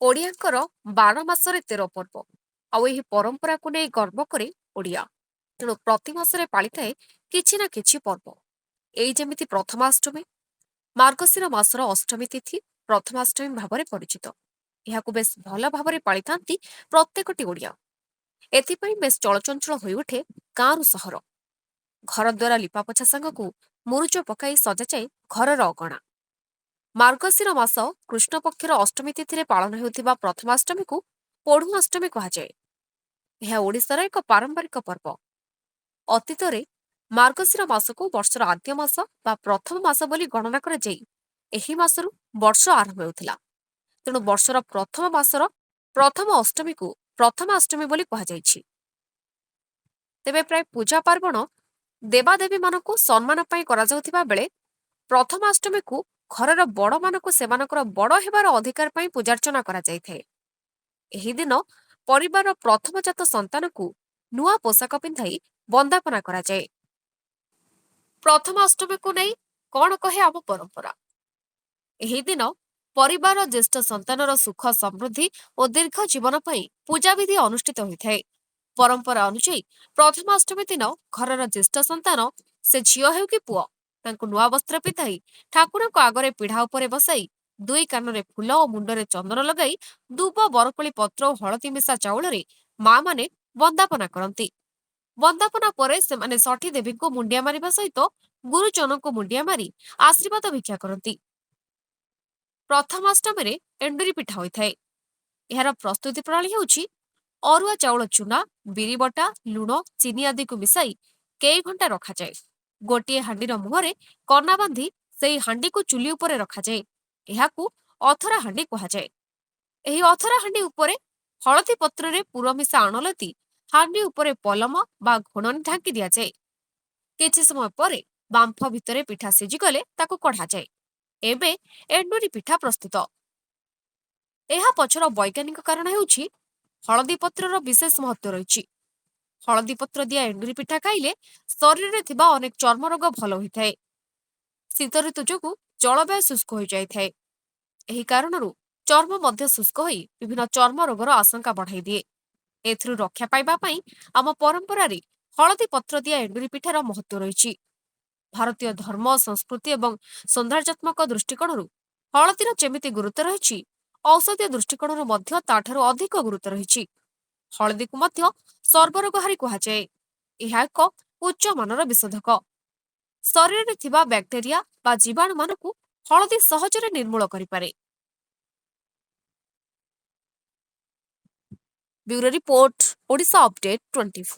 ଓଡ଼ିଆଙ୍କର 12 ମାସରେ 13 ପର୍ବ ଆଉ ଏହି ପରମ୍ପରାକୁ ନେଇ ଗର୍ବ କରେ ଓଡ଼ିଆ। ତେଣୁ ପ୍ରତି ମାସରେ ପାଳିଥାଏ କିଛି ନା କିଛି ପର୍ବ। ଏଇ ଯେମିତି ପ୍ରଥମାଷ୍ଟମୀ, ମାର୍ଗଶିର ମାସର ଅଷ୍ଟମୀ ତିଥି ପ୍ରଥମାଷ୍ଟମୀ ଭାବରେ ପରିଚିତ। ଏହାକୁ ବେଶ ଭଲ ଭାବରେ ପାଳିଥାନ୍ତି ପ୍ରତ୍ୟେକଟି ଓଡ଼ିଆ। ଏଥିପାଇଁ ବେଶ ଚଳଚଞ୍ଚଳ ହୋଇଉଠେ ଗାଁରୁ ସହର। ଘରଦ୍ୱାର ଲିପାପୋଛା ସାଙ୍ଗକୁ ମୁରୁଜ ପକାଇ ସଜାଯାଏ ଘରର ଅଗଣା। ମାର୍ଗଶିର ମାସ କୃଷ୍ଣପକ୍ଷର ଅଷ୍ଟମୀ ତିଥିରେ ପାଳନ ହେଉଥିବା ପ୍ରଥମାଷ୍ଟମୀକୁ ପୋଢ଼ୁଅଷ୍ଟମୀ କୁହାଯାଏ। ଏହା ଓଡ଼ିଶାର ଏକ ପାରମ୍ପରିକ ପର୍ବ। ଅତୀତରେ ମାର୍ଗଶିର ମାସକୁ ବର୍ଷର ଆଦ୍ୟ ମାସ ବା ପ୍ରଥମ ମାସ ବୋଲି ଗଣନା କରାଯାଇ ଏହି ମାସରୁ ବର୍ଷ ଆରମ୍ଭ ହେଉଥିଲା। ତେଣୁ ବର୍ଷର ପ୍ରଥମ ମାସର ପ୍ରଥମ ଅଷ୍ଟମୀକୁ ପ୍ରଥମାଷ୍ଟମୀ ବୋଲି କୁହାଯାଇଛି। ତେବେ ପ୍ରାୟ ପୂଜା ପାର୍ବଣ ଦେବାଦେବୀମାନଙ୍କୁ ସମ୍ମାନ ପାଇଁ କରାଯାଉଥିବା ବେଳେ ପ୍ରଥମାଷ୍ଟମୀକୁ ଘରର ବଡ଼ମାନଙ୍କୁ ସେମାନଙ୍କର ବଡ଼ ହେବାର ଅଧିକାର ପାଇଁ ପୂଜାର୍ଚ୍ଚନା କରାଯାଇଥାଏ। ଏହି ଦିନ ପରିବାରର ପ୍ରଥମଜାତ ସନ୍ତାନକୁ ନୂଆ ପୋଷାକ ପିନ୍ଧାଇ ବନ୍ଦାପନା କରାଯାଏ। ପ୍ରଥମାଷ୍ଟମୀକୁ ନେଇ କଣ କହେ ଆମ ପରମ୍ପରା? ଏହି ଦିନ ପରିବାରର ଜ୍ୟେଷ୍ଠ ସନ୍ତାନର ସୁଖ ସମୃଦ୍ଧି ଓ ଦୀର୍ଘ ଜୀବନ ପାଇଁ ପୂଜାବିଧି ଅନୁଷ୍ଠିତ ହୋଇଥାଏ। ପରମ୍ପରା ଅନୁଯାୟୀ ପ୍ରଥମାଷ୍ଟମୀ ଦିନ ଘରର ଜ୍ୟେଷ୍ଠ ସନ୍ତାନ, ସେ ଝିଅ ହେଉ କି ପୁଅ, ତାଙ୍କୁ ନୂଆ ବସ୍ତ୍ର ପିନ୍ଧାଇ ଠାକୁରଙ୍କ ଆଗରେ ପିଢ଼ା ଉପରେ ବସାଇ ଦୁଇ କାନରେ ଫୁଲ ଓ ମୁଣ୍ଡରେ ଚନ୍ଦନ ଲଗାଇ ଦୁବ, ବରକୋଳି ପତ୍ର ଓ ହଳଦୀ ମିଶା ଚାଉଳରେ ମାମାନେ ବନ୍ଦାପନା କରନ୍ତି। ବନ୍ଦାପନା ପରେ ସେମାନେ ଷଠୀ ଦେବୀଙ୍କୁ ମୁଣ୍ଡିଆ ମାରିବା ସହିତ ଗୁରୁଜନଙ୍କୁ ମୁଣ୍ଡିଆ ମାରି ଆଶୀର୍ବାଦ ଭିକ୍ଷା କରନ୍ତି। ପ୍ରଥମାଷ୍ଟମୀରେ ଏଣ୍ଡୁରି ପିଠା ହୋଇଥାଏ। ଏହାର ପ୍ରସ୍ତୁତି ପ୍ରଣାଳୀ ହେଉଛି ଅରୁଆ ଚାଉଳ ଚୁନା, ବିରି ବଟା, ଲୁଣ, ଚିନି ଆଦିକୁ ମିଶାଇ କେଇ ଘଣ୍ଟା ରଖାଯାଏ। ଗୋଟିଏ ହାଣ୍ଡିର ମୁହଁରେ କନା ବାନ୍ଧି ସେହି ହାଣ୍ଡିକୁ ଚୁଲି ଉପରେ ରଖାଯାଏ। ଏହାକୁ ଅଥରା ହାଣ୍ଡି କୁହାଯାଏ। ଏହି ଅଥରା ହାଣ୍ଡି ଉପରେ ହଳଦୀ ପତ୍ରରେ ପୁର ମିଶା ଆଣଲତି ହାଣ୍ଡି ଉପରେ ପଲମ ବା ଘୋଡ଼ଣୀ ଢାଙ୍କି ଦିଆଯାଏ। କିଛି ସମୟ ପରେ ବାମ୍ଫ ଭିତରେ ପିଠା ସିଝିଗଲେ ତାକୁ କଢ଼ାଯାଏ। ଏବେ ଏଣ୍ଡୁରି ପିଠା ପ୍ରସ୍ତୁତ। ଏହା ପଛର ବୈଜ୍ଞାନିକ କାରଣ ହେଉଛି ହଳଦୀ ପତ୍ରର ବିଶେଷ ମହତ୍ତ୍ୱ ରହିଛି। ହଳଦୀ ପତ୍ର ଦିଆ ଏଣ୍ଡୁରି ପିଠା ଖାଇଲେ ଶରୀରରେ ଥିବା ଅନେକ ଚର୍ମ ରୋଗ ଭଲ ହୋଇଥାଏ। ଶୀତ ଋତୁ ଯୋଗୁଁ ଜଳବାୟୁ ଶୁଷ୍କ ହୋଇଯାଇଥାଏ। ଏହି କାରଣରୁ ଚର୍ମ ମଧ୍ୟ ଶୁଷ୍କ ହୋଇ ବିଭିନ୍ନ ଚର୍ମ ରୋଗର ଆଶଙ୍କା ବଢ଼ାଇ ଦିଏ। ଏଥିରୁ ରକ୍ଷା ପାଇବା ପାଇଁ ଆମ ପରମ୍ପରାରେ ହଳଦୀ ପତ୍ର ଦିଆ ଏଣ୍ଡୁରି ପିଠାର ମହତ୍ତ୍ୱ ରହିଛି। ଭାରତୀୟ ଧର୍ମ, ସଂସ୍କୃତି ଏବଂ ସୌନ୍ଦର୍ଯ୍ୟାତ୍ମକ ଦୃଷ୍ଟିକୋଣରୁ ହଳଦୀର ଯେମିତି ଗୁରୁତ୍ୱ ରହିଛି, ଔଷଧୀୟ ଦୃଷ୍ଟିକୋଣରୁ ମଧ୍ୟ ତାଠାରୁ ଅଧିକ ଗୁରୁତ୍ୱ ରହିଛି। ହଳଦୀକୁ ମଧ୍ୟ ସର୍ବରୋଗହାରୀ କୁହାଯାଏ। ଏହା ଏକ ଉଚ୍ଚମାନର ବିଶୋଧକ। ଶରୀରରେ ଥିବା ବ୍ୟାକ୍ଟେରିଆ ବା ଜୀବାଣୁମାନଙ୍କୁ ହଳଦୀ ସହଜରେ ନିର୍ମୂଳ କରିପାରେ। Bureau report, Odisha update 24।